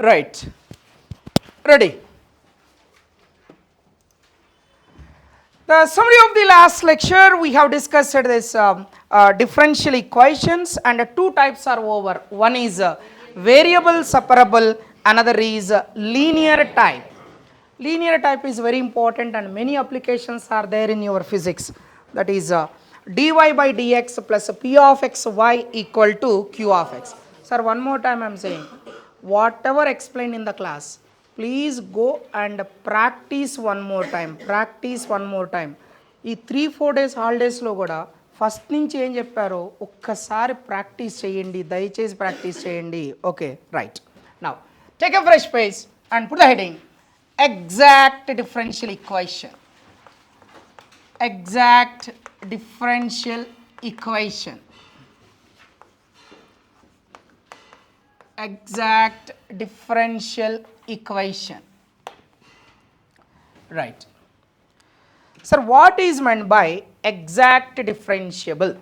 Right. Ready. The summary of the last lecture, we have discussed this differential equations, and two types are over. One is variable separable, another is linear type. Linear type is very important and many applications are there in your physics. That is dy by dx plus p of xy equal to q of x. Sir, one more time I am saying, whatever explained in the class, please go and practice one more time. Practice one more time. ఈ 3-4 days హాలిడేస్లో కూడా first నుంచి ఏం చెప్పారో ఒక్కసారి practice చేయండి, దయచేసి practice చేయండి. Okay, right. Now take a fresh page and put the heading exact differential equation. Exact differential equation. Exact differential equation. Right. Sir, what is meant by exact differentiable?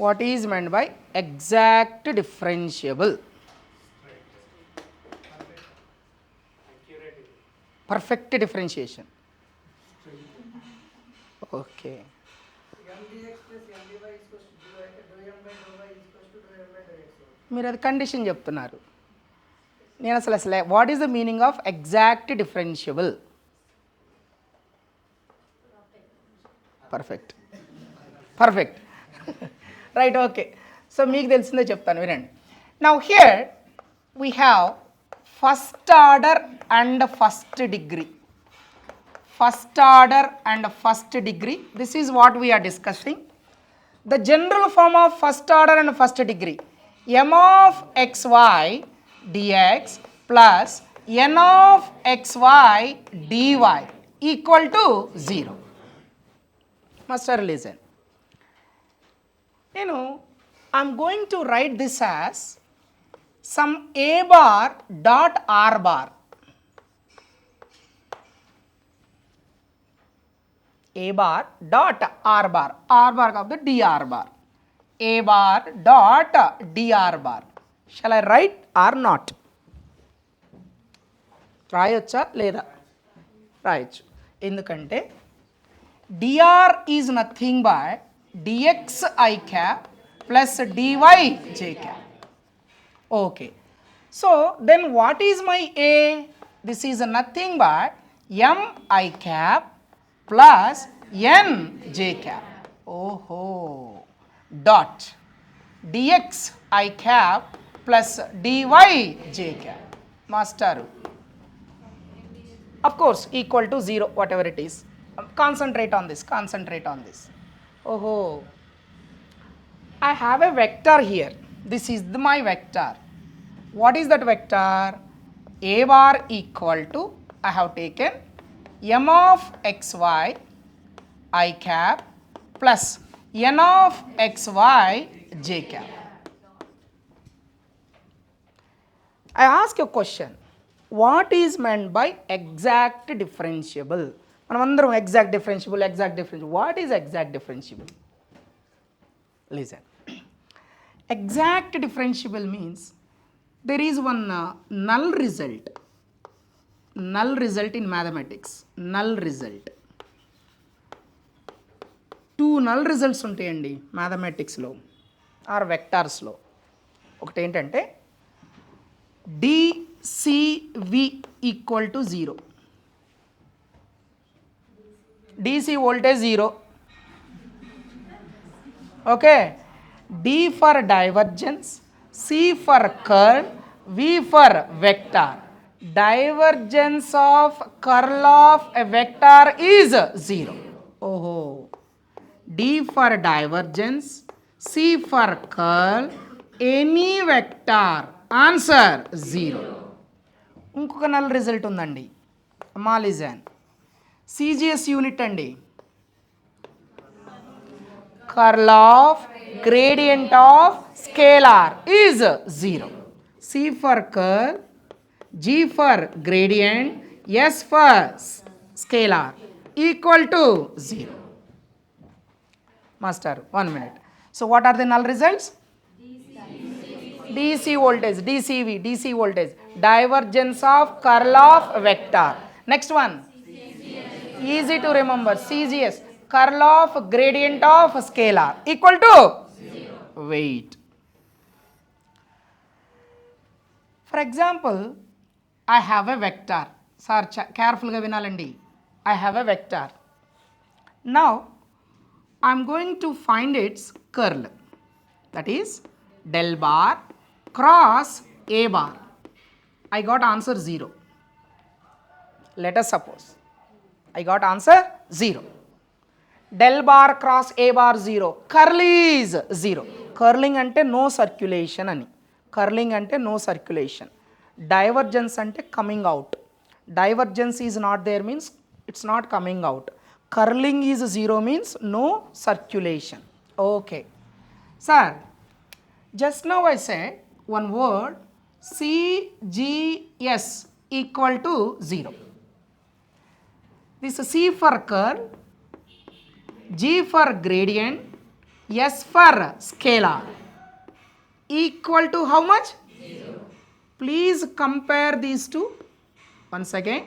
What is meant by exact differentiable? Perfect differentiation. Okay. మీరు అది condition చెప్తున్నారు. నేను అసలు what is the meaning of exact differentiable? Perfect. Perfect. Right, okay. So మీకు తెలిసిందే చెప్తాను, వినండి. Now here we have first order and first degree. First order and first degree, this is what we are discussing. The general form of first order and first degree, m of xy dx plus n of xy dy equal to 0. Master, listen. I'm going to write this as some a bar dot r bar. A bar dot r bar. R bar of the dr bar. A bar dot dr bar. Shall I write or not? రాయొచ్చా లేదా? రాయొచ్చు. ఎందుకంటే dr is nothing but dx I cap plus dy j cap. Okay. So then what is my a? This is nothing but m I cap plus n j cap. Oh. Dot dx I cap plus dy j cap. Master, of course equal to 0, whatever it is. Concentrate on this, concentrate on this. Oh, I have a vector here. This is my vector. What is that vector? A bar equal to, I have taken m of xy I cap plus n of xy j cap. I ask a question. What is meant by exact differentiable? మనమందరం exact differentiable, exact differentiable. What is exact differentiable? Listen. Exact differentiable means there is one null result. Null result in mathematics. Null result. Two null results ఉంటాయండి మ్యాథమెటిక్స్లో or వెక్టార్స్లో. ఒకటి ఏంటంటే DCV equal to 0. DC voltage 0. Okay. D for divergence, C for curl, V for vector. Divergence of curl of a vector is 0. ఓహో. D for divergence, C for curl, any vector, answer 0. ఇంకొక null result ఉందండి, మాలిజాన్ CGS unit అండి. Curl of gradient of scalar is 0. C for curl, G for gradient, S for scalar equal to 0. Master, 1 minute. So what are the null results? DC voltage, DCV, DC voltage, divergence of curl of vector. Next one, easy to remember, CGS, curl of gradient of scalar equal to weight. For example, I have a vector. Sir, careful ga vinalandi. I have a vector. Now, I am going to find its curl. That is del bar cross A bar. I got answer 0. Let us suppose I got answer 0. Del bar cross A bar 0. Curl is 0. Curling ante no circulation ani. Curling ante no circulation. Divergence ante coming out. Divergence is not there means it's not coming out. Curling is 0 means no circulation. Okay. Sir, just now I said one word CGS equal to 0. This C for curl, G for gradient, S for scalar equal to how much? 0. Please compare these two. Once again,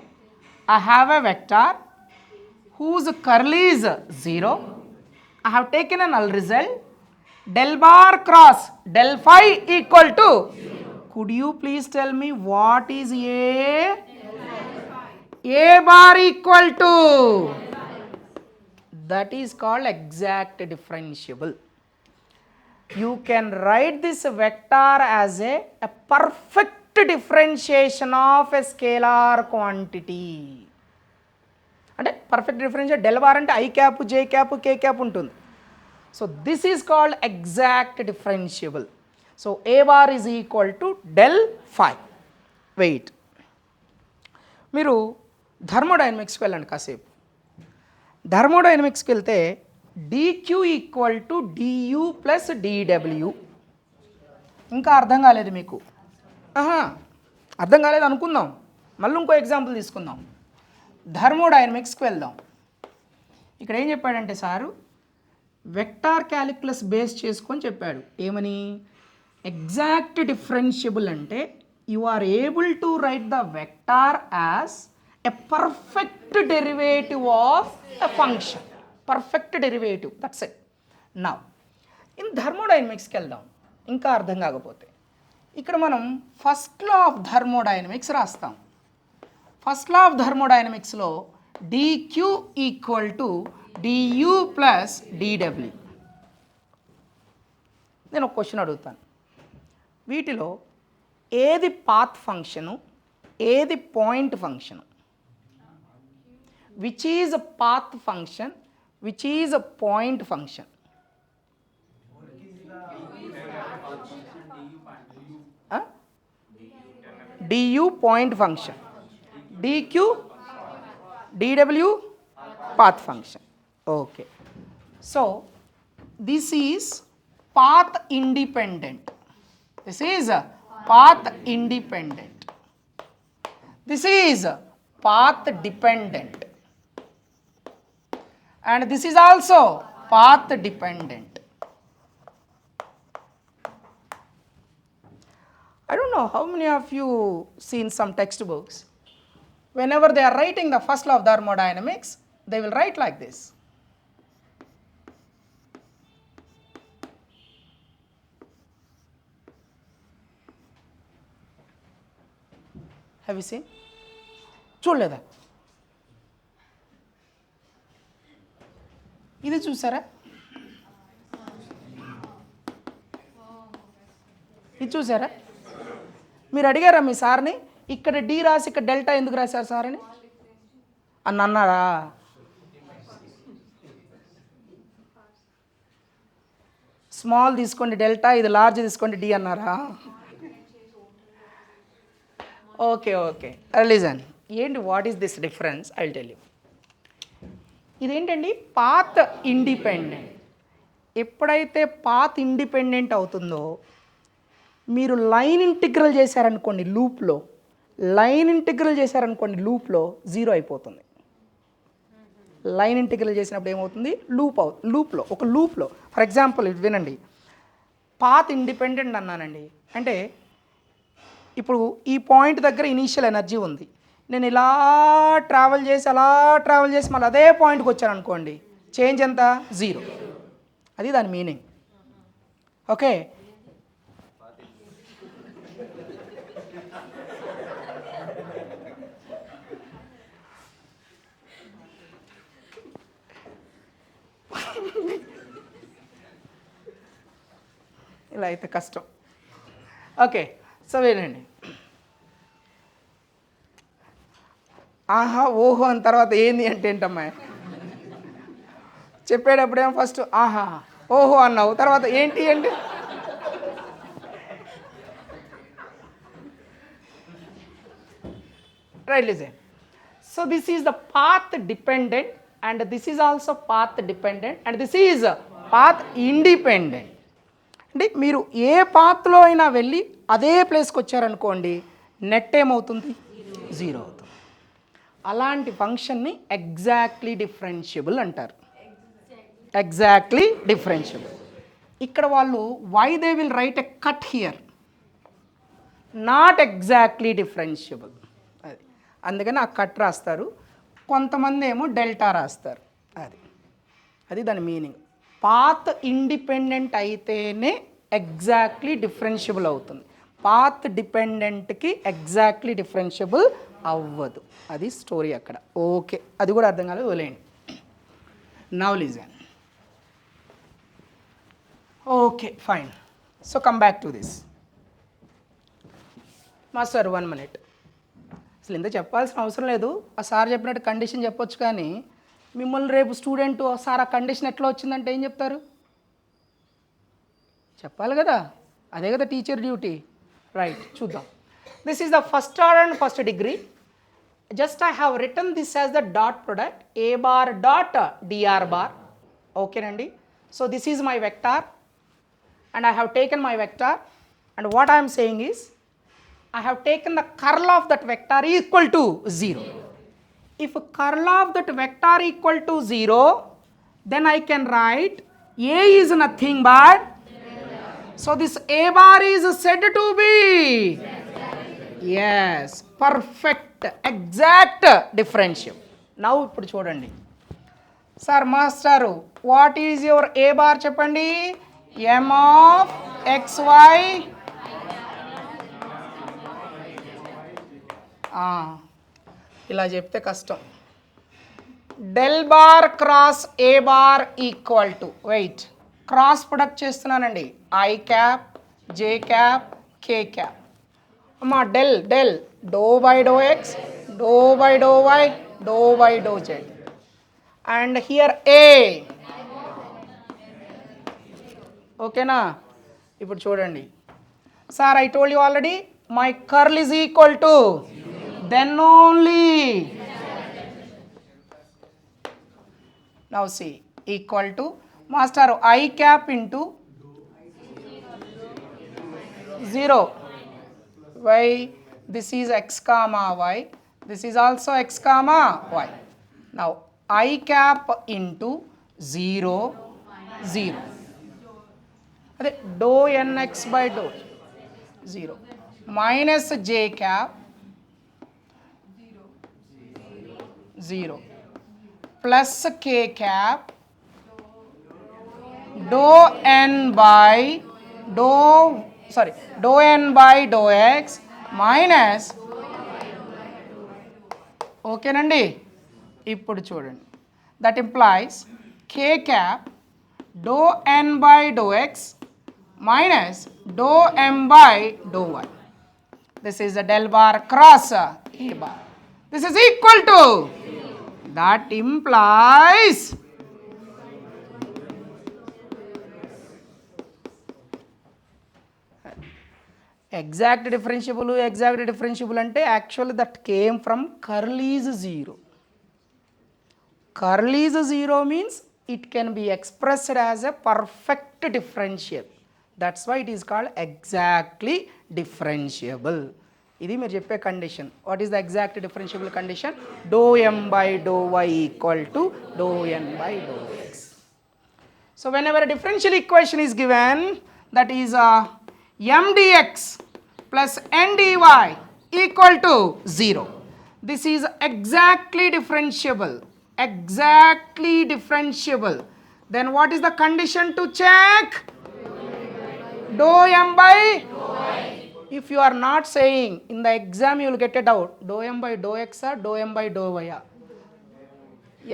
I have a vector whose curl is 0. I have taken a null result. Del bar cross del phi equal to 0. Could you please tell me what is A? A bar equal to? That is called exact differentiable. You can write this vector as a perfect differentiation of a scalar quantity. అంటే perfect differentiate del bar అంటే I cap J cap K cap ఉంటుంది. So this is called exact differentiable. So A bar is equal to del phi. Wait, మీరు థర్మోడైనమిక్స్కి వెళ్ళండి కాసేపు. థర్మోడైనమిక్స్కి వెళ్తే dQ equal to dU plus డిడబ్ల్యూ. ఇంకా అర్థం కాలేదు మీకు? అర్థం కాలేదు అనుకుందాం. మళ్ళీ ఇంకో ఎగ్జాంపుల్ తీసుకుందాం. థర్మోడైనమిక్స్కి వెళ్దాం. ఇక్కడ ఏం చెప్పాడంటే సారు వెక్టార్ క్యాలిక్యులస్ బేస్ చేసుకొని చెప్పాడు. ఏమని? ఎగ్జాక్ట్ డిఫరెన్షియబుల్ అంటే you are able to write the vector as a perfect derivative of a function. Perfect derivative, that's it. Now in థర్మోడైనమిక్స్కి వెళ్దాం ఇంకా అర్థం కాకపోతే. ఇక్కడ మనం ఫస్ట్ లా ఆఫ్ థర్మోడైనమిక్స్ రాస్తాం. ఫస్ట్ లా ఆఫ్ థర్మోడైనమిక్స్లో dQ equal to dU plus డిడబ్ల్యూ. నేను ఒక క్వశ్చన్ అడుగుతాను. వీటిలో ఏది పాత్ ఫంక్షను, ఏది point function? Which is a path function, which is a point function? DU point function, DQ DW path function. Okay, so this is path independent. This is path independent. This is path dependent, and this is also path dependent. I don't know how many of you seen some textbooks. Whenever they are writing the first law of thermodynamics, they will write like this. Have you seen? చూడలేదా? ఇది చూసారా? ఇది చూసారా? మీరు అడిగారా మీ సార్ని ఇక్కడ D రాసి ఇక్కడ డెల్టా ఎందుకు రాశారు సార్ అని అన్నారా? స్మాల్ తీసుకోండి డెల్టా, ఇది లార్జ్ తీసుకోండి డి అన్నారా? Okay okay, listen. ఏంటి what is this difference? I will tell you. ఇదేంటండి? Path independent. ఎప్పుడైతే పాత్ ఇండిపెండెంట్ అవుతుందో, మీరు లైన్ ఇంటిగ్రల్ చేశారనుకోండి లూప్లో, లైన్ ఇంటిగ్రల్ చేశారనుకోండి లూప్లో 0 అయిపోతుంది. లైన్ ఇంటిగ్రల్ చేసినప్పుడు ఏమవుతుంది, లూప్లో ఫర్ ఎగ్జాంపుల్ ఇది వినండి, పాత్ ఇండిపెండెంట్ అన్నానండి. అంటే ఇప్పుడు ఈ పాయింట్ దగ్గర ఇనీషియల్ ఎనర్జీ ఉంది, నేను ఇలా ట్రావెల్ చేసి మళ్ళీ అదే పాయింట్కి వచ్చాను అనుకోండి, చేంజ్ ఎంత, 0. అది దాని మీనింగ్. ఓకే, ఇలా అయితే కష్టం. ఓకే, సో వినండి, ఆహా ఓహో అని తర్వాత ఏంది అంటే ఏంటమ్మా చెప్పేటప్పుడేమో ఫస్ట్ ఆహా ఓహో అన్నావు, తర్వాత ఏంటి అంటే right listen. So this is the path dependent and this is also path dependent and this is path independent. అంటే మీరు ఏ పాత్లో అయినా వెళ్ళి అదే ప్లేస్కి వచ్చారనుకోండి, నెట్ ఏమవుతుంది, 0 అవుతుంది. అలాంటి ఫంక్షన్ని ఎగ్జాక్ట్లీ డిఫరెన్షియబుల్ అంటారు. Exactly differentiable. ఇక్కడ వాళ్ళు why they will write a cut here, not exactly differentiable. అది అందుకని ఆ కట్ రాస్తారు, కొంతమంది ఏమో డెల్టా రాస్తారు. అది దాని మీనింగ్. పాత్ ఇండిపెండెంట్ అయితేనే ఎగ్జాక్ట్లీ డిఫరెన్షియబుల్ అవుతుంది, పాత్ డిపెండెంట్కి ఎగ్జాక్ట్లీ డిఫరెన్షియబుల్ అవ్వదు. అది స్టోరీ అక్కడ. ఓకే, అది కూడా అర్థం కాలేదు, వదిలేయండి. Now listen. Okay fine. So come back to this. Master 1 minute. అసలు ఇంత చెప్పాల్సిన అవసరం లేదు, ఆ సార్ చెప్పినట్టు కండిషన్ చెప్పొచ్చు, కానీ మిమ్మల్ని రేపు స్టూడెంట్ సార్ ఆ కండిషన్ ఎట్లా వచ్చిందంటే ఏం చెప్తారు, చెప్పాలి కదా, అదే కదా టీచర్ డ్యూటీ. రైట్, చూద్దాం. This is the first order and first degree. Just I have return this as the dot product a bar dot dr bar. ఓకేనండి. So this is my vector and I have taken my vector, and what I am saying is I have taken the curl of that vector equal to 0. If curl of that vector equal to 0, then I can write A is nothing but, so this A bar is said to be, yes, perfect, exact differential. Now ఇప్పుడు చూడండి sir, మాస్టారు what is your A bar చెప్పండి, m of xy ఇలా చెప్తే కష్టం. Del bar cross A bar equal to, wait, cross product చేస్తున్నానండి, I cap J cap K cap. అమ్మా del del dou by dou x dou by dou y dou by dou z, and here A. ఓకేనా? ఇప్పుడు చూడండి sir, I told you already my curl is equal to, then only, now C, equal to master I cap into 0, y, this is x comma y, this is also x comma y. Now I cap into 0 0, అదే dou N x by dou 0, minus J cap 0 plus K cap dou N by dou, sorry, dou N by dou x minus. ఓకేనండి? ఇప్పుడు చూడండి, that implies K cap dou N by dou x minus dou m by dou y. This is the del bar cross A bar. This is equal to, that implies exact differentiable అంటే actually that came from curl is 0. Curl is 0 means it can be expressed as a perfect differential. That's why it is called exactly differentiable. ఇది మీరు చెప్పే condition. What is the exact differentiable condition? Dou M by dou y equal to dou N by dou x. So whenever a differential equation is given, that is m dx plus n dy equal to 0. This is exactly differentiable. Exactly differentiable. Then what is the condition to check? Dou m by dou y. If you are not saying, in the exam you will get a doubt. Dou m by dou x or dou m by dou y.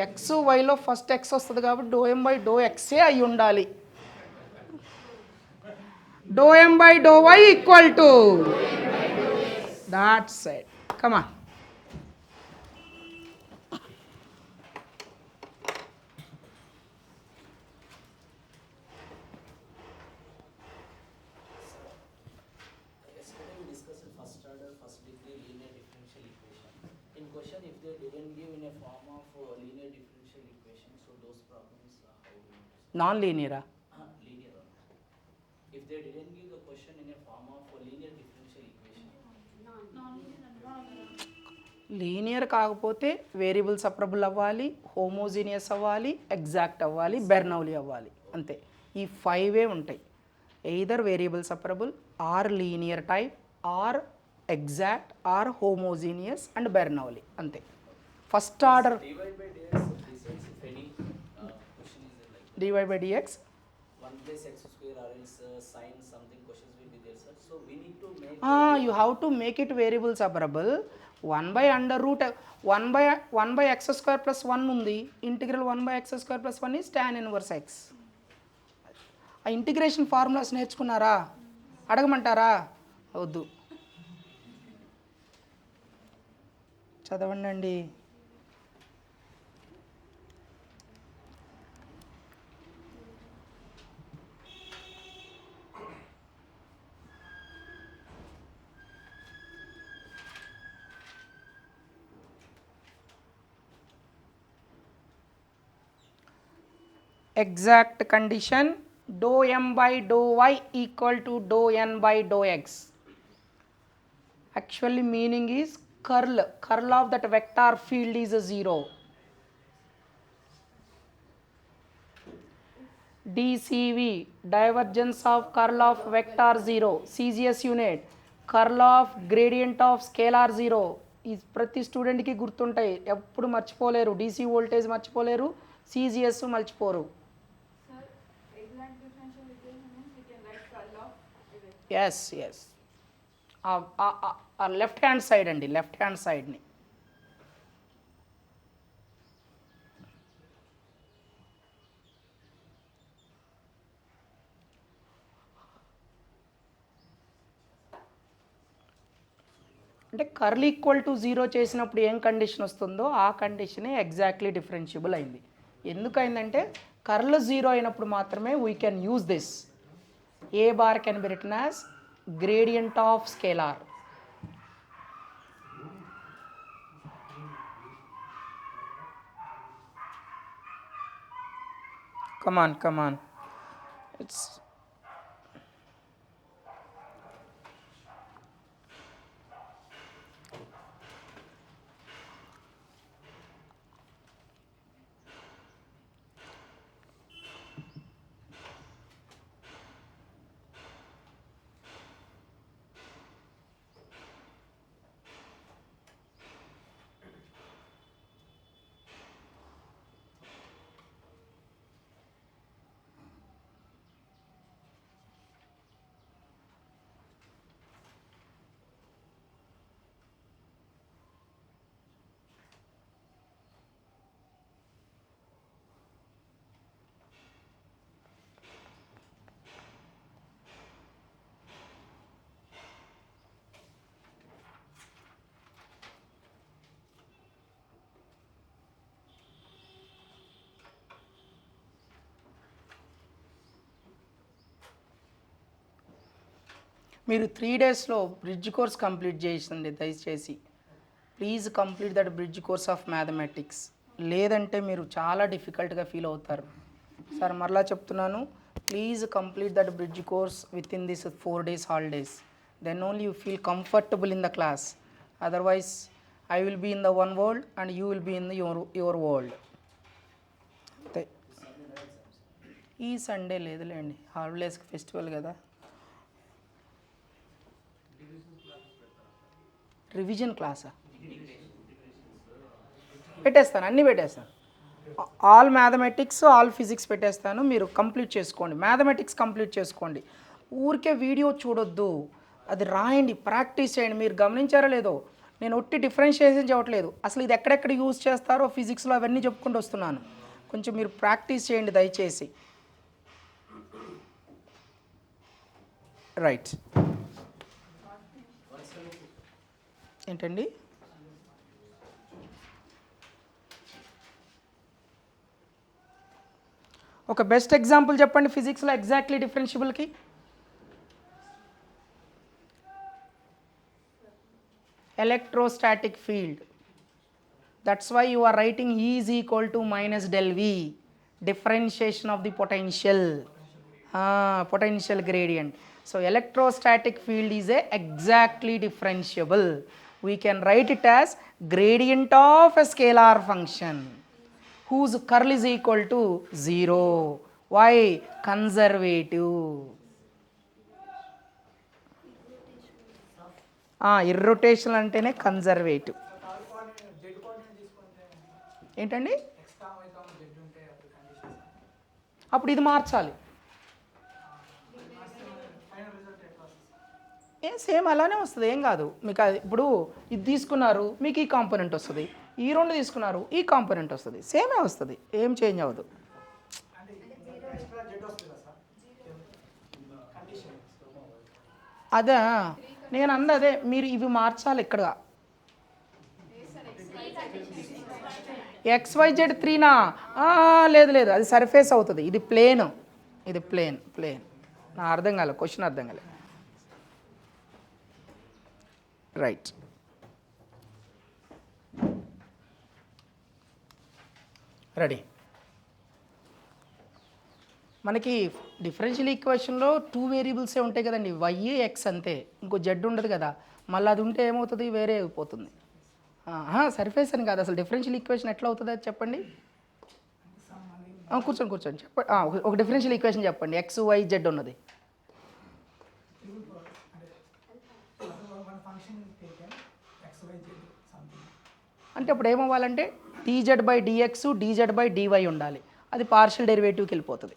X వైలో first x వస్తుంది కాబట్టి dou M by dou ఎక్సే అయి ఉండాలి. Dou M by dou y equal to that side. Come on. Non-linear. Linear. If they didn't give the question in a form of a linear differential equation. Linear కాకపోతే variable separable అవ్వాలి, homogeneous అవ్వాలి, exact అవ్వాలి, Bernoulli అవ్వాలి, అంతే. ఈ 5 ఉంటాయి. Either variable separable or linear type or exact or homogeneous and Bernoulli, అంతే. First order dy by dx 1 plus x square or else sin something questions will be there, sir. So we need to make you have to make it variable separable. 1 by under root 1 by x square plus 1 ఉంది. Integral 1 by x square plus 1 is tan inverse x. ఆ integration formulas నేర్చుకున్నారా? అడగమంటారా? వద్దు, చదవండి. Exact condition dou m by dou y equal to dou n by dou x. Actually meaning is curl of that vector field is a 0. DCV divergence of curl of vector 0. CGS unit curl of gradient of scalar 0. ఈ ప్రతి స్టూడెంట్కి గుర్తుంటాయి, ఎప్పుడు మర్చిపోలేరు. DC voltage మర్చిపోలేరు, CGS మర్చిపోరు. Yes left hand side అండి, left hand సైడ్ని. అంటే కర్ల్ ఈక్వల్ టు 0 చేసినప్పుడు ఏం కండిషన్ వస్తుందో ఆ కండిషనే ఎగ్జాక్ట్లీ డిఫరెన్షియబుల్ అయింది. ఎందుకైందంటే కర్ల్ 0 అయినప్పుడు మాత్రమే we can use this. A bar can be written as gradient of scalar. Come on. It's మీరు 3 డేస్లో బ్రిడ్జ్ కోర్స్ కంప్లీట్ చేసింది. దయచేసి please complete that bridge course of mathematics, లేదంటే మీరు చాలా డిఫికల్ట్గా ఫీల్ అవుతారు. సార్ మరలా చెప్తున్నాను, please complete that bridge course with in this 4 days holidays. then only you feel comfortable in the class. Otherwise I will be in the one world and you will be in your world. అంతే. ఈ Sunday లేదులేండి, holidays festival కదా. Revision క్లాసా? పెట్టేస్తాను, అన్నీ పెట్టేస్తాను. All mathematics, all physics పెట్టేస్తాను. మీరు కంప్లీట్ చేసుకోండి, మ్యాథమెటిక్స్ కంప్లీట్ చేసుకోండి. ఊరికే వీడియో చూడొద్దు, అది రాయండి, ప్రాక్టీస్ చేయండి. మీరు గమనించారో లేదో, నేను ఒట్టి డిఫరెన్షియేషన్ చెప్పట్లేదు, అసలు ఇది ఎక్కడెక్కడ యూజ్ చేస్తారో ఫిజిక్స్లో అవన్నీ చెప్పుకుంటూ వస్తున్నాను. కొంచెం మీరు ప్రాక్టీస్ చేయండి దయచేసి. రైట్. ఏంటండి? ఒక బెస్ట్ ఎగ్జాంపుల్ చెప్పండి ఫిజిక్స్లో ఎగ్జాక్ట్లీ డిఫరెన్షియబుల్కి. Electrostatic field. That's why you are writing E is equal to minus del V, differentiation of the potential, potential gradient. So electrostatic field is a exactly differentiable. We can write it as gradient of a scalar function whose curl is equal to 0. Why? Conservative. ఇర్రొటేషన్ అంటేనే conservative. ఏంటండి? అప్పుడు ఇది మార్చాలి. Same అలానే వస్తుంది, ఏం కాదు మీకు. అది ఇప్పుడు ఇది తీసుకున్నారు, మీకు ఈ కాంపోనెంట్ వస్తుంది. ఈ రెండు తీసుకున్నారు, ఈ కాంపోనెంట్ వస్తుంది. సేమే వస్తుంది, ఏం చేంజ్ అవ్వదు. అదే నేను అదే, మీరు ఇవి మార్చాలి ఇక్కడ. XYZ 3నా? లేదు లేదు, అది సర్ఫేస్ అవుతుంది. ఇది ప్లేన్, ఇది ప్లేన్. నా అర్థం కాలే, క్వశ్చన్ అర్థం కాలే. రైట్. రెడీ. మనకి డిఫరెన్షియల్ ఈక్వేషన్లో 2 వేరియబుల్సే ఉంటాయి కదండి, Y, X అంతే. ఇంకో Z ఉండదు కదా. మళ్ళీ అది ఉంటే ఏమవుతుంది, వేరే అయిపోతుంది. సర్ఫేస్ అని కాదు, అసలు డిఫరెన్షియల్ ఈక్వేషన్ ఎట్లా అవుతుంది అది చెప్పండి. కూర్చోండి చెప్పండి. ఒక డిఫరెన్షియల్ ఈక్వేషన్ చెప్పండి, XYZ ఉన్నది. అంటే అప్పుడు ఏమవ్వాలంటే dz/dx, dz/dy ఉండాలి. అది పార్షియల్ డెరివేటివ్కి వెళ్ళిపోతుంది.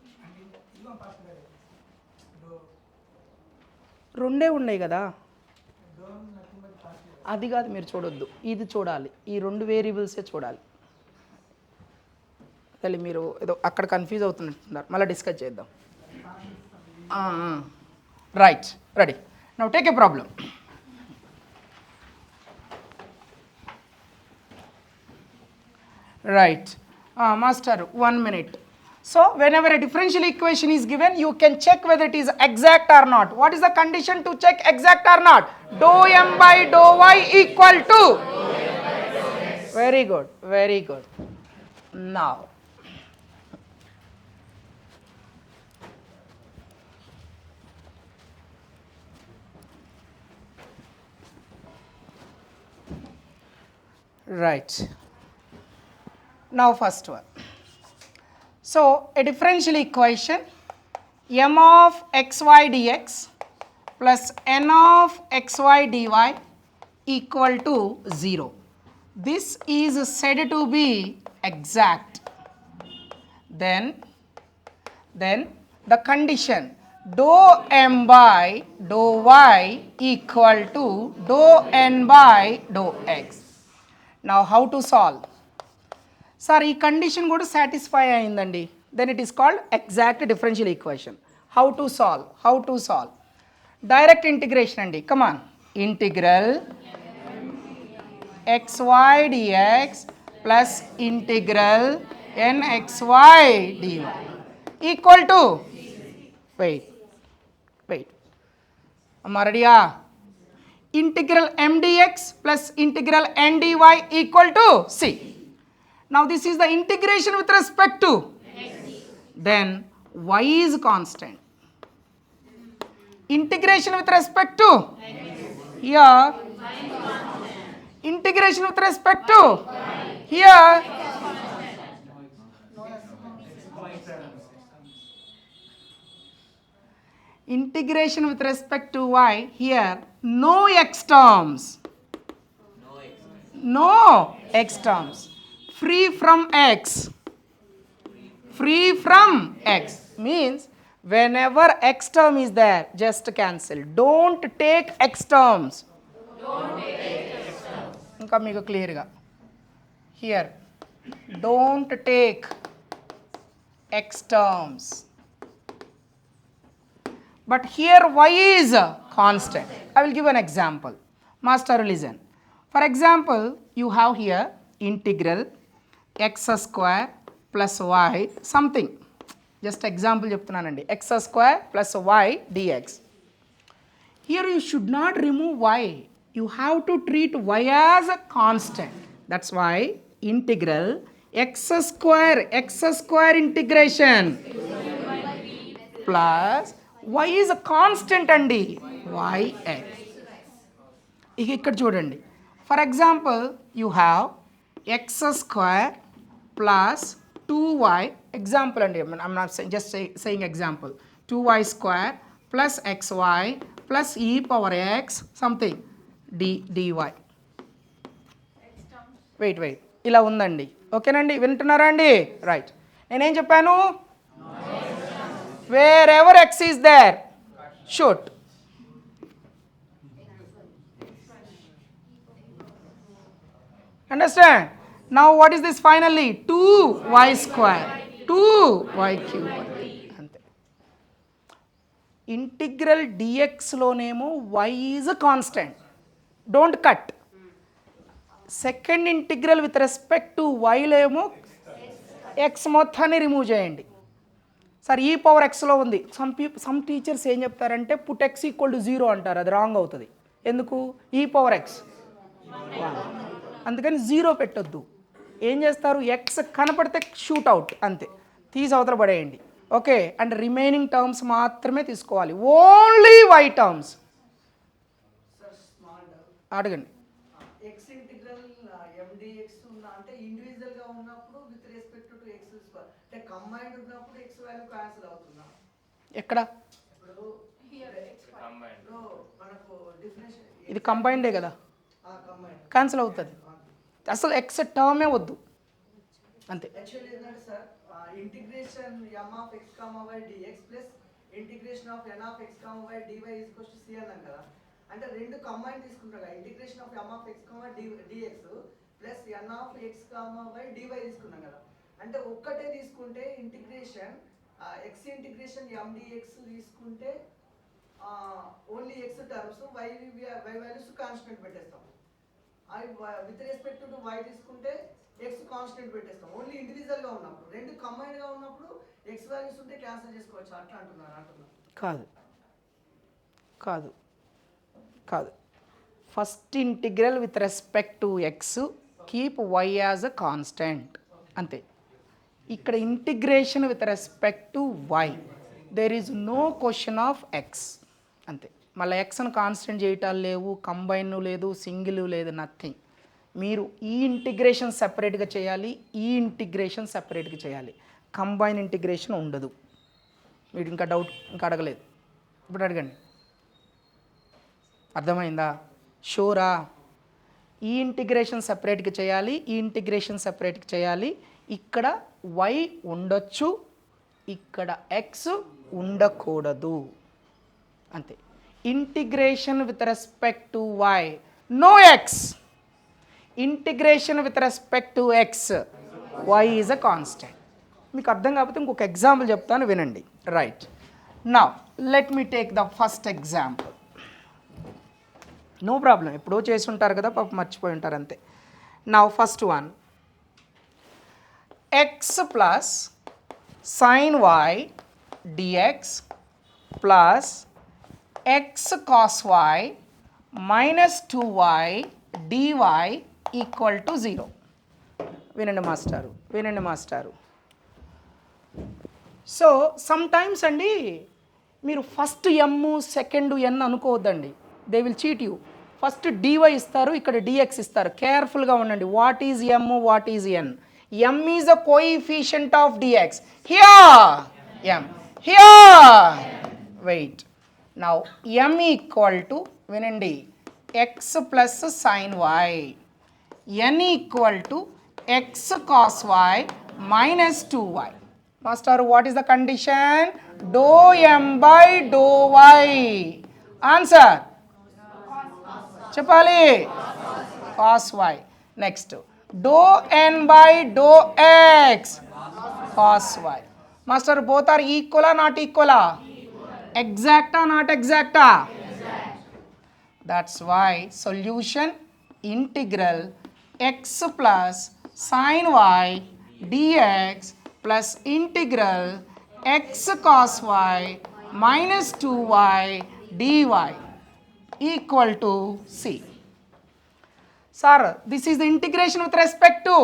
రెండే ఉన్నాయి కదా, అది కాదు మీరు చూడొద్దు, ఇది చూడాలి. ఈ 2 వేరియబుల్సే చూడాలి. తల్లి మీరు ఏదో అక్కడ కన్ఫ్యూజ్ అవుతున్నట్టున్నారు, మళ్ళీ డిస్కస్ చేద్దాం. Right. Ready. Now take a problem. Right. Master, 1 minute. So, whenever a differential equation is given, you can check whether it is exact or not. What is the condition to check exact or not? Dou m by dou y equal to? Very good, very good. Now, right. Now first one. So a differential equation m of xy dx plus n of xy dy equal to 0. This is said to be exact. Then the condition dou m by dou y equal to dou n by dou x. Now how to solve? Sir ఈ condition కూడా satisfy అయిందండి, then it is called exact differential equation. How to solve? Direct integration అండి. Come on. Integral xy dx plus integral nxy dy equal to wait అమ్మా రెడీయా? Integral m dx plus integral n dy equal to c. Now this is the integration with respect to x. Then y is constant. Integration with respect to? Here. Integration with respect to? Here. Integration with respect to y, here no x terms. No x terms. Free from x. Free from x means whenever x term is there, just cancel. Don't take x terms. ఇంకా మీకు క్లియర్గా here don't take x terms. But here y is constant. I will give an example. Master, listen. For example, you have here integral x square plus y something. Just example చెప్తున్నానండి. X square plus y dx. Here you should not remove y. You have to treat y as a constant. That's why integral x square integration plus y is a constant అండి yx. ఇక ఇక్కడ చూడండి, for example you have x square plus 2y, example అండి, I'm not just saying example, 2y square plus xy plus e power x something dy. Wait ఇలా ఉందండి. ఓకేనండి, వింటున్నారా అండి? రైట్, నేనేం చెప్పాను? Wherever x is there, shoot. Understand? Now what is this finally? 2y square, 2y cube. అంతే. ఇంటిగ్రల్ dxలోనేమో y is a constant. Don't cut. Second integral with respect to వైలో ఏమో x మొత్తాన్ని రిమూవ్ చేయండి. సార్ ఈ పవర్ ఎక్స్లో ఉంది. సమ్ టీచర్స్ ఏం చెప్తారంటే పుట్ ఎక్స్ ఈక్వల్ టు 0 అంటారు. అది రాంగ్ అవుతుంది. ఎందుకు? ఈ పవర్ ఎక్స్, అందుకని 0 పెట్టొద్దు. ఏం చేస్తారు? ఎక్స్ కనపడితే షూట్ అవుట్, అంతే, తీసి అవతల పడేయండి. ఓకే, అండ్ రిమైనింగ్ టర్మ్స్ మాత్రమే తీసుకోవాలి, ఓన్లీ వై టర్మ్స్. అడగండి. x ఇంటిగ్రల్ mdx అంటే ఇండివిజువల్ గా ఉన్నప్పుడు with respect to x square, అంటే కంబైన్డ్ ఉన్నప్పుడు x వాల్యూ క్యాన్సిల్ అవుతుందా? ఎక్కడ? ఇప్పుడు హియర్ x కంబైన్డ్ లో మనకు డిఫరెన్షియేట్, ఇది కంబైన్డే కదా, కంబైన్డ్ క్యాన్సిల్ అవుతుంది. అసలు ఎక్స్ టర్మే వద్దు, అంతే. యాక్చువల్లీ ఏంటంటే sir integration m of x, y dx plus integration of n of x, y dy equals to c అన్నాం కదా. అంటే రెండు కంబైన్ తీసుకుంటాం కదా, integration of m of x, dx plus n of x, y dy తీసుకున్నాం కదా. అంటే ఒక్కటే తీసుకుంటే integration x integration m dx తీసుకుంటే only x terms, y values constant పెట్టేస్తాం. అవి విత్ రెస్పెక్ట్ టు y తీసుకుంటే x కాన్స్టెంట్ పెట్టేస్తాం. ఓన్లీ ఇండివిజువల్ గా ఉన్నప్పుడు, రెండు కంబైన్డ్ గా ఉన్నప్పుడు x వాల్యూస్ ఉంటే క్యాన్సిల్ చేసుకోవచ్చు, అట్లా అంటున్నారు. కాదు కాదు కాదు, first integral with respect to x, keep y as a constant, అంతే. ఇక్కడ integration with respect to y, there is no question of x, అంతే. మళ్ళీ ఎక్స్ను కాన్స్టెంట్ చేయటాలు లేవు, కంబైన్ లేదు, సింగిల్ లేదు, నథింగ్. మీరు ఈ ఇంటిగ్రేషన్ సెపరేట్గా చేయాలి, ఈ ఇంటిగ్రేషన్ సెపరేట్గా చేయాలి, కంబైన్ ఇంటిగ్రేషన్ ఉండదు. మీరు ఇంకా డౌట్ ఇంకా అడగలేదు, ఇప్పుడు అడగండి. అర్థమైందా? షూరా? ఈ ఇంటిగ్రేషన్ సెపరేట్గా చేయాలి, ఈ ఇంటిగ్రేషన్ సెపరేట్గా చేయాలి. ఇక్కడ y ఉండొచ్చు, ఇక్కడ x ఉండకూడదు, అంతే. Integration with respect to y, no x. Integration with respect to x, y is a constant. మీకు అర్థం కాకపోతే ఇంకొక ఎగ్జాంపుల్ చెప్తాను, వినండి. Right, now let me take the first example. No problem, ఎప్పుడో చేసి ఉంటారు కదా, పాప మర్చిపోయి ఉంటారు, అంతే. Now first one, x plus sine y dx plus x cos y minus 2y dy equal to 0. వినండి మాస్టారు, వినండి మాస్టారు. సో సమ్ టైమ్స్ అండి మీరు ఫస్ట్ ఎమ్ సెకండ్ ఎన్ అనుకోవద్దండి, they will cheat you. First dy ఇస్తారు, ఇక్కడ డిఎక్స్ ఇస్తారు. కేర్ఫుల్గా ఉండండి. What is M, what is N? M is a coefficient of dx. Here M, here wait. Now M equal to, వినండి, x plus sine y. N equal to x cos y minus 2y. Master, what is the condition? Dou M by dou y. Answer చెప్పాలి. Cos y. Next do N by dou x. Cos y. Master, both are ఈక్వలా not ఈక్వలా? ఎగ్జాక్టా not ఎగ్జాక్టా? That's why solution integral x plus sin y dx plus integral x cos y minus 2y dy equal to c. Sir, this is the integration with respect to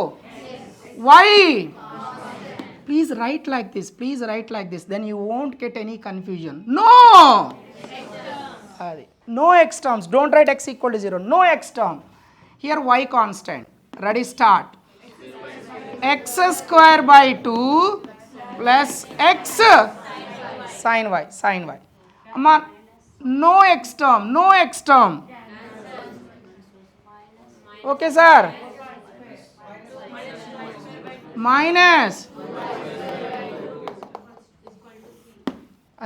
y. Please write like this. Please write like this. Then you won't get any confusion. No. No x terms. Don't write x equal to 0. No x term. Here y constant. Ready, start. X square by 2 plus x sin y. Sin y. Amma, no x term. No x term. Okay, sir. Minus.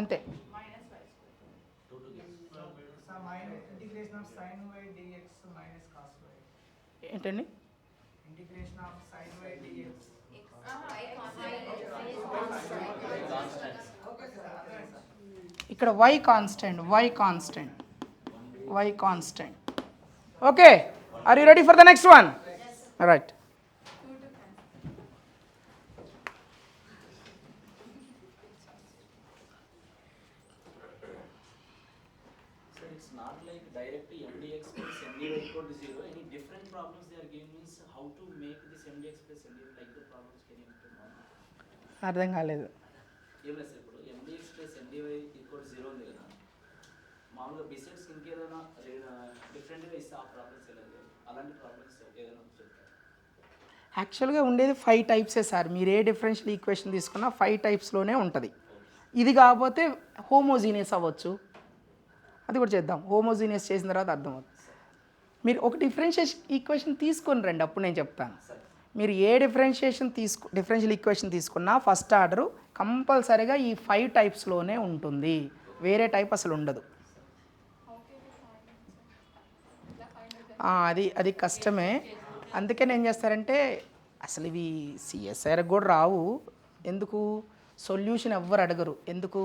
Ante. Integration of sine y dx minus cos y. ఏంటండి? Integration of sine y dx. ఇక్కడ y constant, y constant, y constant. Okay, are you ready for the next one? Right. So it's not like direct MDX plus MDY equal to 0. Any different problems they are giving means how to make this MDX plus MDY like the problems can you know? అర్థం కాలేదు. ఏం లేదు sir, ఇప్పుడు MDX plus MDY equal to 0 ఉంది కదా, మామూలుగా బిసెట్స్ ఇంకేదైనా డిఫరెంట్గా ఇస్తే ఆ ప్రాబ్లమ్స్ ఎలా చేయాలి? అలాంటి ప్రాబ్లమ్స్ ఏదైనా చెప్తారు? యాక్చువల్గా ఉండేది 5 టైప్సే సార్. మీరు ఏ డిఫరెన్షియల్ ఈక్వేషన్ తీసుకున్నా 5 టైప్స్లోనే ఉంటుంది. ఇది కాకపోతే హోమోజీనియస్ అవ్వచ్చు, అది కూడా చేద్దాం. హోమోజీనియస్ చేసిన తర్వాత అర్థమవుతుంది. మీరు ఒక డిఫరెన్షియేషన్ ఈక్వేషన్ తీసుకొని రండి, అప్పుడు నేను చెప్తాను. మీరు ఏ డిఫరెన్షియల్ ఈక్వేషన్ తీసుకున్నా ఫస్ట్ ఆర్డరు కంపల్సరీగా ఈ 5 టైప్స్లోనే ఉంటుంది, వేరే టైప్ అసలు ఉండదు. అది కష్టమే. అందుకని ఏం చేస్తారంటే అసలు ఇవి సిఎస్ఆర్ కూడా రావు. ఎందుకు? సొల్యూషన్ ఎవ్వరు అడగరు. ఎందుకు?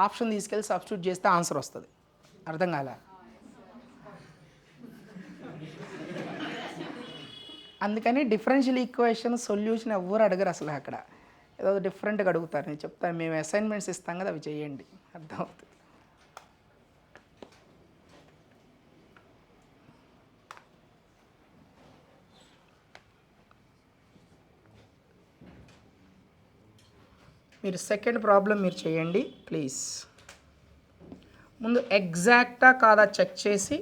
ఆప్షన్ తీసుకెళ్ళి సబ్స్టిట్యూట్ చేస్తే ఆన్సర్ వస్తుంది. అర్థం కాలే? అందుకని డిఫరెన్షియల్ ఈక్వేషన్ సొల్యూషన్ ఎవ్వరు అడగరు అసలు. అక్కడ ఏదో డిఫరెంట్గా అడుగుతారు. నేను చెప్తాను, మేము అసైన్మెంట్స్ ఇస్తాం కదా, అవి చేయండి, అర్థమవుతుంది. మీరు సెకండ్ ప్రాబ్లం మీరు చేయండి ప్లీజ్. ముందు ఎగ్జాక్టా కాదా చెక్ చేసి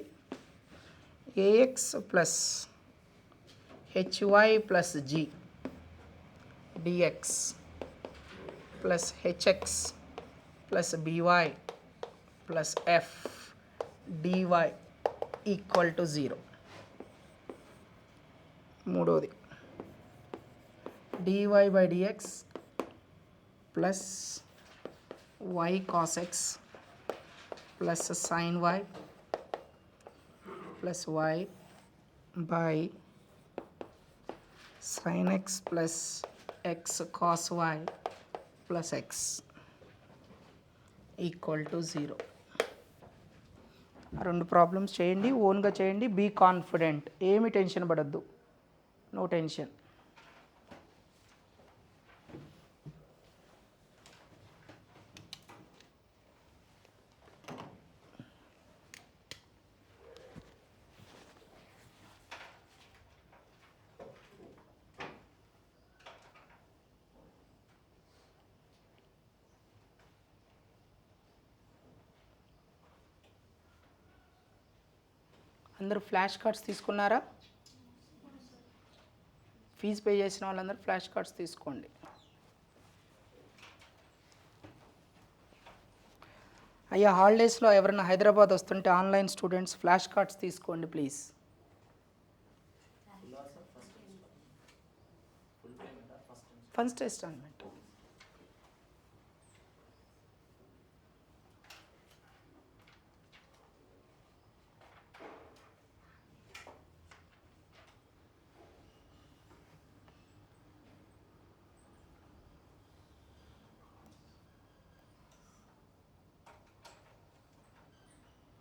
ax plus hy plus g dx plus hx plus by plus f dy equal to 0. మూడోది dy by dx plus y cos x plus sin y plus y by sin x plus x cos y plus x equal to 0. రెండు problems చేయండి, ఓన్గా చేయండి. Be confident, ఏమి tension పడద్దు, no tension. అందరూ flash cards తీసుకున్నారా? Fee pay చేసిన వాళ్ళందరూ ఫ్లాష్ కార్డ్స్ తీసుకోండి. అయ్యా హాలిడేస్లో ఎవరైనా హైదరాబాద్ వస్తుంటే ఆన్లైన్ స్టూడెంట్స్ ఫ్లాష్ కార్డ్స్ తీసుకోండి ప్లీజ్. First installment.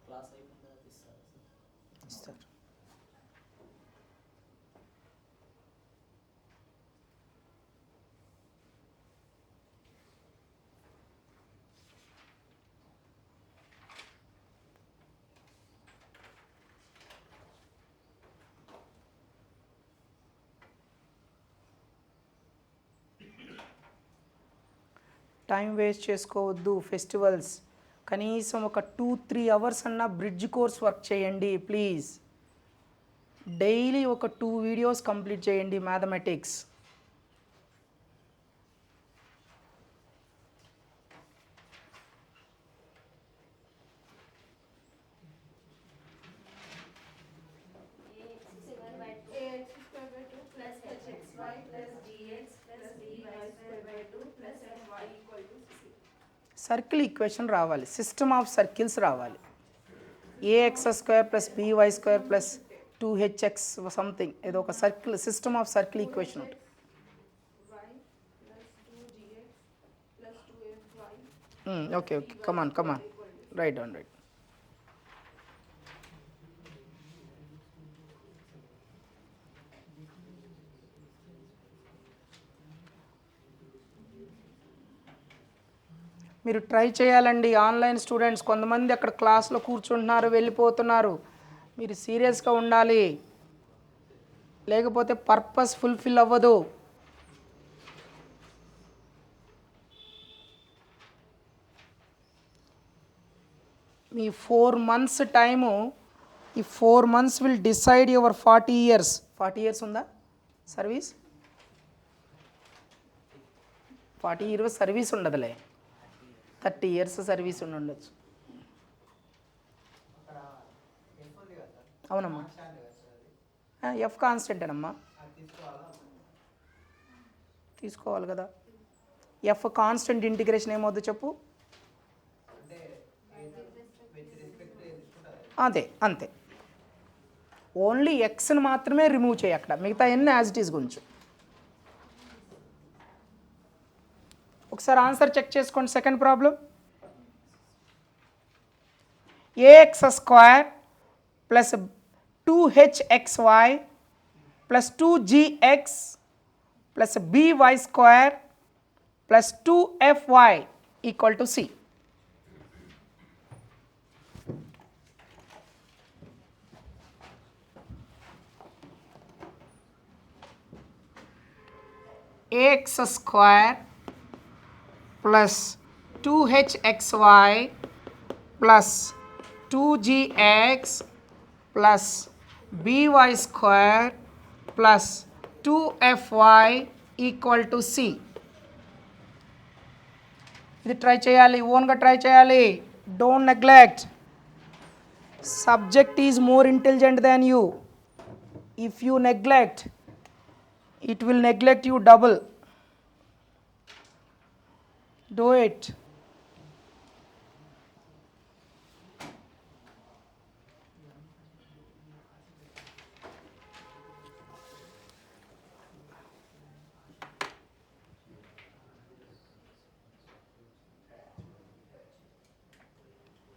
క్లాస్ అయిపోయిన తర్వాత ఇస్తారు సార్. ఇస్తారు. టైం వేస్ట్ చేసుకోవద్దు. ఫెస్టివల్స్ కనీసం ఒక 2-3 అవర్స్ అన్న బ్రిడ్జ్ కోర్స్ వర్క్ చేయండి ప్లీజ్. డైలీ ఒక 2 వీడియోస్ కంప్లీట్ చేయండి మ్యాథమెటిక్స్. సర్కిల్ ఈక్వేషన్ రావాలి, సిస్టమ్ ఆఫ్ సర్కిల్స్ రావాలి. ax² + by² + 2hx సంథింగ్ ఏదో ఒక circle system of circle equation ఉంటుంది. Okay okay come on right on right. మీరు ట్రై చేయాలండి. ఆన్లైన్ స్టూడెంట్స్ కొంతమంది అక్కడ క్లాస్లో కూర్చుంటున్నారు, వెళ్ళిపోతున్నారు. మీరు సీరియస్గా ఉండాలి, లేకపోతే పర్పస్ ఫుల్ఫిల్ అవ్వదు. మీ 4 months టైము, ఈ 4 months will decide your 40 years. 40 years ఉందా సర్వీస్? 40 years సర్వీస్ ఉండదులే, 30 years సర్వీస్ ఉండొచ్చు. అవునమ్మా, ఎఫ్ కాన్స్టెంటేనమ్మా, తీసుకోవాలి కదా. ఎఫ్ కాన్స్టెంట్ ఇంటిగ్రేషన్ ఏమవుద్దు చెప్పు? అంతే. ఓన్లీ ఎక్స్ని మాత్రమే రిమూవ్ చేయి అక్కడ, మిగతా ఎన్ని యాజ్ ఇట్ ఈస్ గురించి. ఒకసారి ఆన్సర్ చెక్ చేసుకోండి. Second problem, ax² + 2hxy + 2gx + by² + 2fy = c. ax² + 2hxy + 2gx + by² + 2fy = c. ఇది ట్రై చేయాలి, ఓన్గా ట్రై చేయాలి. Don't neglect. Subject is more intelligent than you. If you neglect, it will neglect you double. Do it.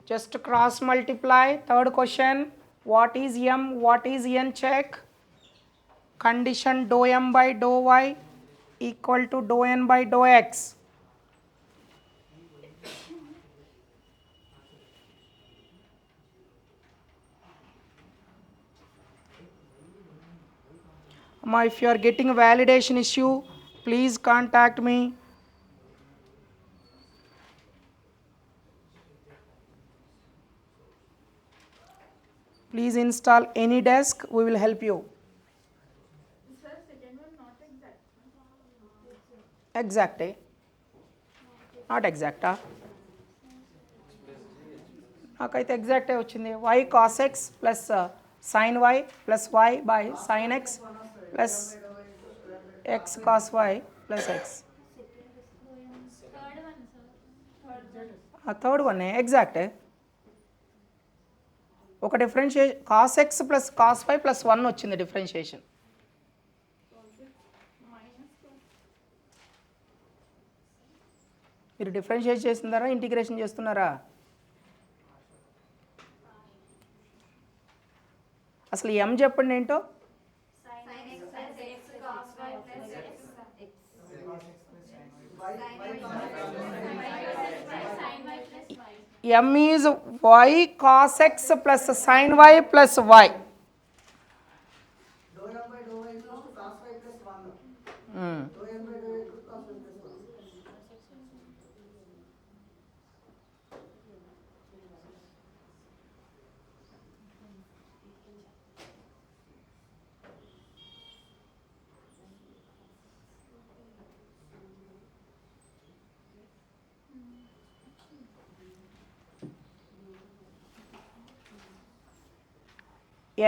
Just cross multiply. Third question, what is m, what is n? Check. Condition dou m by dou y = dou n by dou x. Amma, if you are getting a validation issue, please contact me. Please install any desk, we will help you. Sir, second one not exact. Exact, eh? Not exact, నాకైతే ఎగ్జాక్టే వచ్చింది. y cos x plus sin y plus y by sin x plus x cos y plus x. Third one ఎగ్జాక్టే. ఒక differentiation cos x plus cos y plus 1 వచ్చింది differentiation. మీరు differentiate చేస్తున్నారా integration చేస్తున్నారా? అసలు M చెప్పండి ఏంటో. M is y cos x plus sine y plus y. Dou m by dou y equals to cos y plus 1. Dou m by dou y equals to cos y plus 1.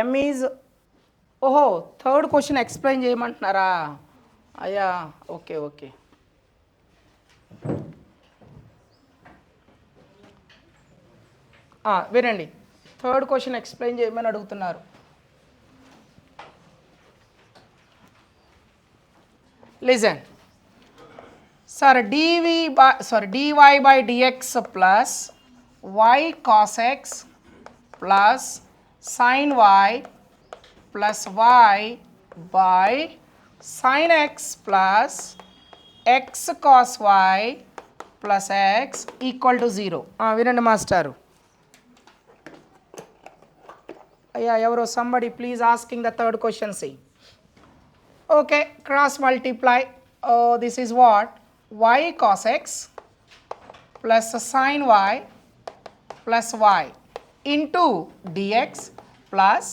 M is ఓహో third question explain చేయమంటున్నారా? అయ్యా okay okay. వినండి, third question explain చేయమని అడుగుతున్నారు. Listen sir, dy by dx plus y cos x plus sin y plus y by sin x plus x cos y plus x equal to 0. వినండి మాస్టారు. అయ్యా ఎవరో somebody please asking the third question, see. Okay, cross multiply. This is what? Y cos x plus sin y plus y into dx plus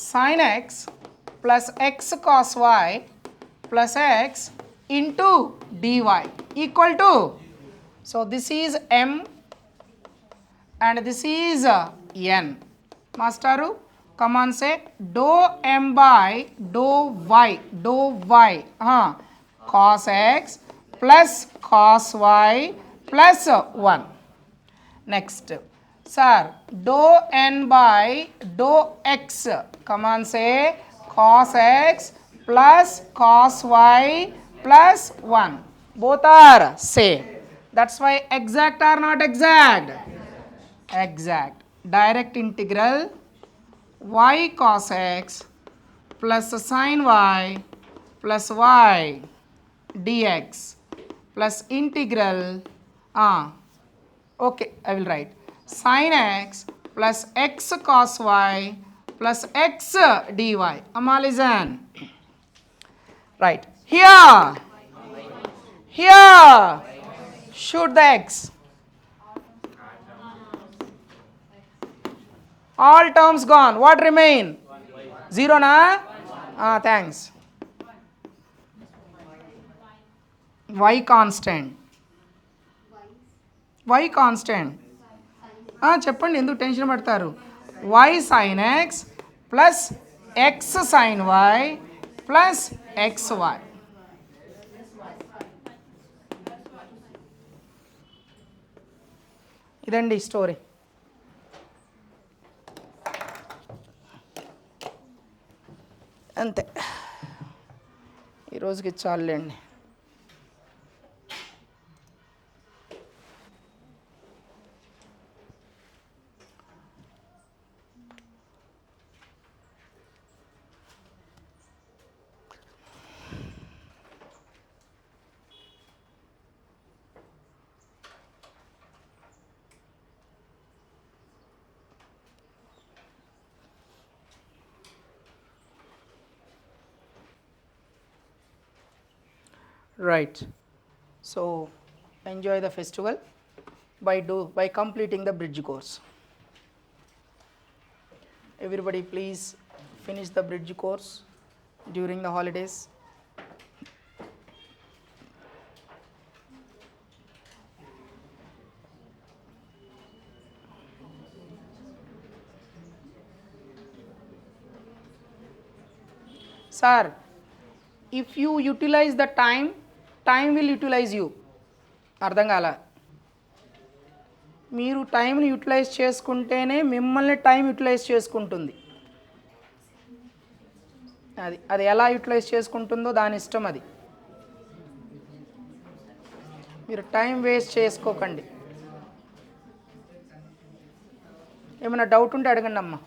sin x plus x cos y plus x into dy equal to, so this is m and this is n. Masteru, come on say dou m by dou y cos x plus cos y plus 1. Next, sir, dou n by dou x, come on say cos x plus cos y plus 1. Both are same. That's why exact or not exact? Exact. Direct integral y cos x plus sin y plus y dx plus integral okay, I will write sin x plus x cos y plus x dy. Amma listen. Right. Here shoot the x. All terms gone. What remain? 0 na? Thanks. Y constant. చెప్పండి, ఎందుకు tension పడతారు? y sin x plus x sin y plus xy. ఇదండి story. అంతే, ఈరోజుకి చాలండి. Right. So enjoy the festival by completing the bridge course. Everybody please finish the bridge course during the holidays. Sir, if you utilize the time, time will utilize you. అర్థం కాల, మీరు టైంని utilise చేసుకుంటేనే మిమ్మల్ని time utilise చేసుకుంటుంది. అది ఎలా utilise చేసుకుంటుందో దాని ఇష్టం. అది మీరు టైం వేస్ట్ చేసుకోకండి. ఏమైనా డౌట్ ఉంటే అడగండి అమ్మా.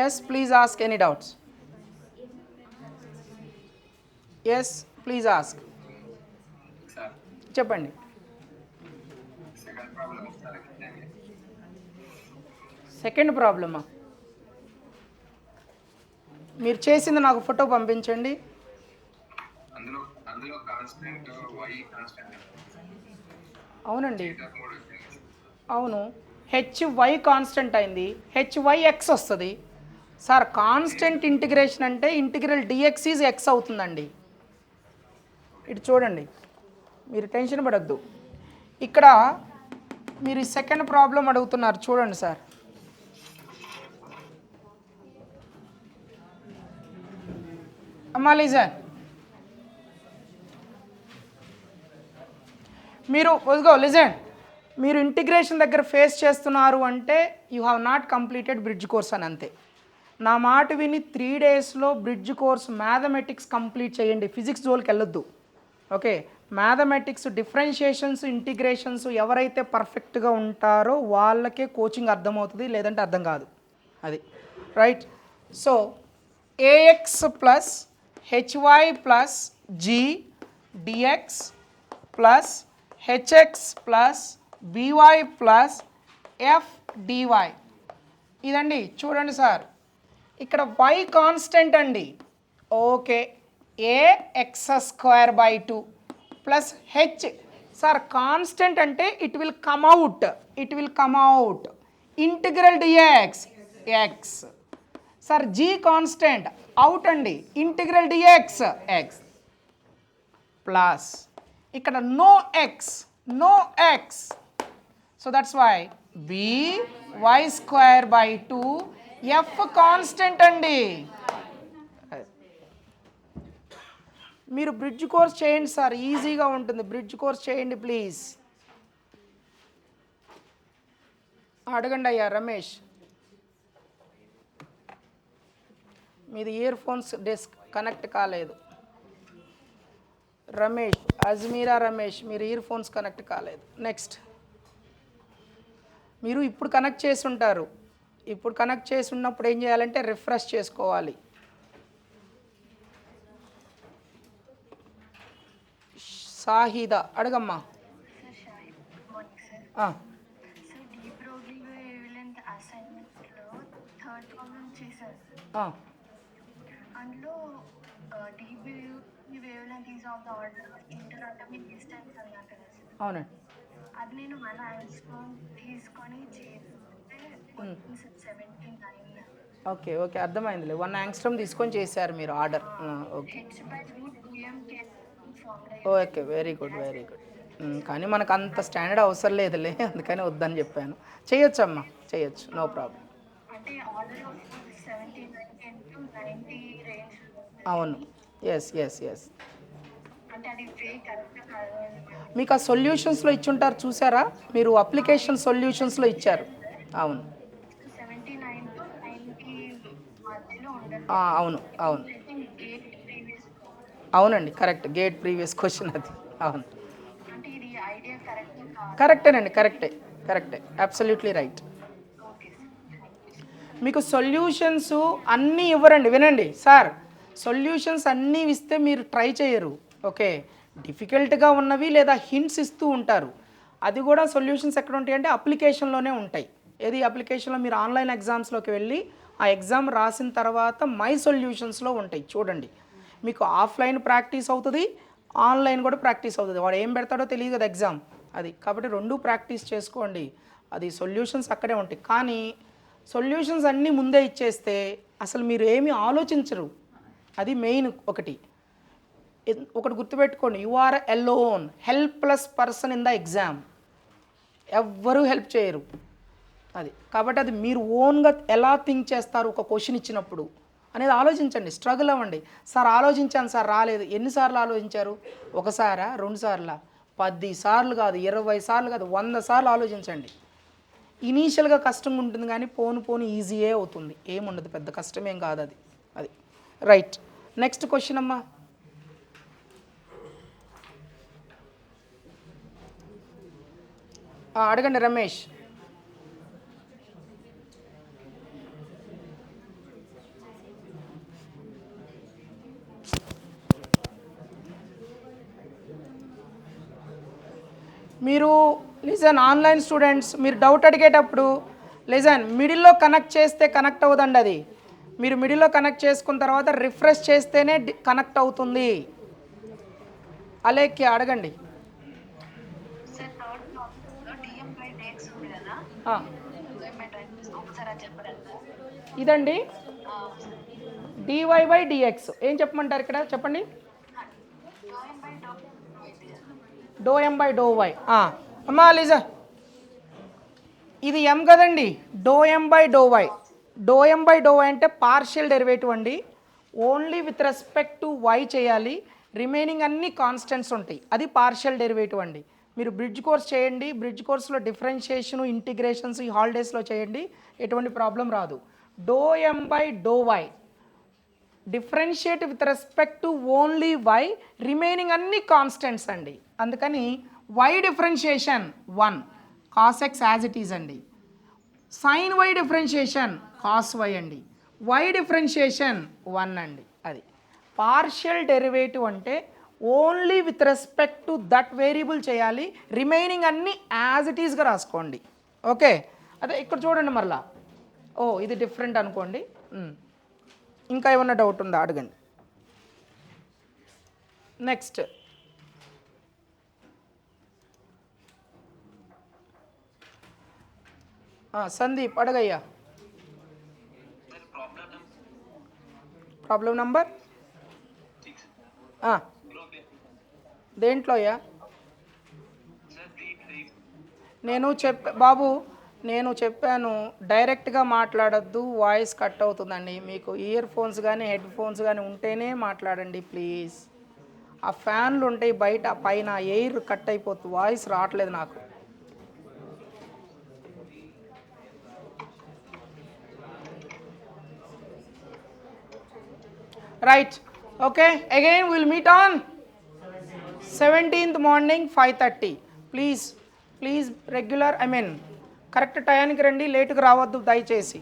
Yes, please ask any doubts. Yes, please ask. చెప్పండి. సెకండ్ ప్రాబ్లమా? మీరు చేసింది నాకు ఫోటో పంపించండి. అవునండి, అవును. హెచ్వై కాన్స్టెంట్ అయింది, హెచ్వైఎక్స్ వస్తుంది. సార్ కాన్స్టెంట్ ఇంటిగ్రేషన్ అంటే ఇంటిగ్రల్ డిఎక్స్ ఈజ్ ఎక్స్ అవుతుందండి. ఇటు చూడండి, మీరు టెన్షన్ పడద్దు. ఇక్కడ మీరు సెకండ్ ప్రాబ్లం అడుగుతున్నారు, చూడండి సార్. అమ్మా లిజన్, మీరు లిజన్, మీరు ఇంటిగ్రేషన్ దగ్గర ఫేస్ చేస్తున్నారు అంటే you have not completed bridge course అని అంతే. నా మాట విని 3 డేస్లో బ్రిడ్జ్ కోర్స్ మ్యాథమెటిక్స్ కంప్లీట్ చేయండి. ఫిజిక్స్ జోలికి వెళ్ళొద్దు. ఓకే, మ్యాథమెటిక్స్ డిఫరెన్షియేషన్స్, ఇంటిగ్రేషన్స్ ఎవరైతే పర్ఫెక్ట్గా ఉంటారో వాళ్ళకే కోచింగ్ అర్థమవుతుంది, లేదంటే అర్థం కాదు. అది right. So ax plus hy plus g dx plus hx plus by plus f dy. ఇదండి చూడండి సార్, ఇక్కడ y కాన్స్టెంట్ అండి. Okay, a x square by 2 plus h. Sir constant అంటే it will come out, integral dx x. Sir g constant out అండి, integral dx x plus ఇక్కడ no x. So that's why by square by 2 f constant అండి. మీరు bridge course చేయండి sir, ఈజీగా ఉంటుంది. Bridge course చేయండి please. అడగండి అయ్యా రమేష్, మీది ఇయర్ ఫోన్స్ కనెక్ట్ కాలేదు. రమేష్, అజ్మీరా రమేష్, మీరు ఇయర్ ఫోన్స్ కనెక్ట్ కాలేదు. నెక్స్ట్, మీరు ఇప్పుడు కనెక్ట్ చేసి ఉంటారు. ఇప్పుడు కనెక్ట్ చేసి ఉన్నప్పుడు ఏం చేయాలంటే రిఫ్రెష్ చేసుకోవాలి. సాహిదా అడగమ్మా. అందులో అవునండి, అది నేను 1 యాంగ్స్ట్రోమ్ తీసుకొని ఓకే ఓకే అర్థమైందిలే. 1 యాంగ్స్ట్రోమ్ తీసుకొని చేశారు మీరు order. Okay okay, very good. కానీ మనకు అంత స్టాండర్డ్ అవసరం లేదులే, అందుకని వద్దని చెప్పాను. చేయొచ్చమ్మా, చేయొచ్చు, నో ప్రాబ్లం. అవును, ఎస్. మీకు ఆ సొల్యూషన్స్లో ఇచ్చుంటారు చూసారా, మీరు అప్లికేషన్ సొల్యూషన్స్లో ఇచ్చారు. అవును అవునండి, కరెక్ట్. గేట్ ప్రీవియస్ క్వశ్చన్ అది. అవును, కరెక్టేనండి, కరెక్టే, అబ్సల్యూట్లీ రైట్. మీకు సొల్యూషన్స్ అన్నీ ఇవ్వరండి. వినండి సార్, సొల్యూషన్స్ అన్నీ ఇస్తే మీరు ట్రై చేయరు. ఓకే, డిఫికల్ట్గా ఉన్నవి లేదా హింట్స్ ఇస్తూ ఉంటారు. అది కూడా సొల్యూషన్స్ ఎక్కడ ఉంటాయి అంటే అప్లికేషన్లోనే ఉంటాయి. ఏది అప్లికేషన్లో మీరు ఆన్లైన్ ఎగ్జామ్స్లోకి వెళ్ళి ఆ ఎగ్జామ్ రాసిన తర్వాత మై సొల్యూషన్స్లో ఉంటాయి చూడండి. మీకు ఆఫ్లైన్ ప్రాక్టీస్ అవుతుంది, ఆన్లైన్ కూడా ప్రాక్టీస్ అవుతుంది. వాడు ఏం పెడతాడో తెలియదు కదా ఎగ్జామ్ అది. కాబట్టి రెండు ప్రాక్టీస్ చేసుకోండి. అది సొల్యూషన్స్ అక్కడే ఉంటాయి. కానీ సొల్యూషన్స్ అన్నీ ముందే ఇచ్చేస్తే అసలు మీరు ఏమీ ఆలోచించరు. అది మెయిన్ ఒకటి. ఒకటి గుర్తుపెట్టుకోండి, you are alone, helpless person in the exam. ఎవ్వరూ హెల్ప్ చేయరు అది. కాబట్టి అది మీరు ఓన్గా ఎలా థింక్ చేస్తారు ఒక క్వశ్చన్ ఇచ్చినప్పుడు అనేది ఆలోచించండి. స్ట్రగుల్ అవ్వండి. సార్ ఆలోచించాను సార్ రాలేదు. ఎన్నిసార్లు ఆలోచించారు? ఒకసారా, 2 సార్లా, 10 సార్లు కాదు, 20 సార్లు కాదు, 100 సార్లు ఆలోచించండి. ఇనీషియల్గా కష్టంగా ఉంటుంది కానీ పోను పోను ఈజీయే అవుతుంది. ఏముండదు, పెద్ద కష్టమేం కాదు అది. అది రైట్. నెక్స్ట్ క్వశ్చన్ అమ్మా. అడగండి రమేష్. మీరు లిజన్ ఆన్లైన్ స్టూడెంట్స్, మీరు డౌట్ అడిగేటప్పుడు లిజన్ మిడిల్లో కనెక్ట్ చేస్తే కనెక్ట్ అవ్వదండి. అది మీరు మిడిల్లో కనెక్ట్ చేసుకున్న తర్వాత రిఫ్రెష్ చేస్తేనే కనెక్ట్ అవుతుంది. అలాగే అడగండి. సార్ థర్డ్ టాపిక్లో dm/dx ఉంది కదా, ఒకసారి అది చెప్పండి. ఇదండి dy/dx. ఏం చెప్పమంటారు ఇక్కడ చెప్పండి. ∂m/∂y. అమ్మా లిజా, ఇది m కదండి, ∂m/∂y. ∂m/∂y అంటే పార్షియల్ డెరివేటివ్ అండి. Only with respect to y చేయాలి, రిమైనింగ్ అన్ని కాన్స్టెంట్స్ ఉంటాయి. అది పార్షియల్ డెరివేటివ్ అండి. మీరు బ్రిడ్జ్ కోర్స్ చేయండి, బ్రిడ్జ్ కోర్స్లో డిఫరెన్షియేషను ఇంటిగ్రేషన్స్ ఈ హాలిడేస్లో చేయండి, ఎటువంటి ప్రాబ్లం రాదు. ∂m/∂y differentiate with respect to only y, remaining అన్ని కాన్స్టెంట్స్ అండి. అందుకని y differentiation 1 cos x as it is అండి, sin y differentiation cos y అండి, y డిఫరెన్షియేషన్ 1 అండి. అది పార్షియల్ డెరివేటివ్ అంటే only with respect to that variable చేయాలి, remaining అన్నీ యాజ్ ఇట్ ఈస్గా రాసుకోండి. ఓకే, అదే ఇక్కడ చూడండి మరలా. ఓ ఇది డిఫరెంట్ అనుకోండి. ఇంకా ఏమన్నా డౌట్ ఉందా అడగండి. నెక్స్ట్ సందీప్ అడగయ్యా. ప్రాబ్లం నంబర్ దేంట్లోయ్యా? నేను చెప్పాను డైరెక్ట్గా మాట్లాడొద్దు, వాయిస్ కట్ అవుతుందండి. మీకు ఇయర్ ఫోన్స్ కానీ హెడ్ ఫోన్స్ కానీ ఉంటేనే మాట్లాడండి ప్లీజ్. ఆ ఫ్యాన్లు ఉంటాయి బయట పైన, ఎయిర్ కట్ అయిపోతుంది, వాయిస్ రావట్లేదు నాకు. Right, okay, again will meet on 17th morning 5:30. Please regular correct టయానికి రండి, లేటుగా రావద్దు దయచేసి.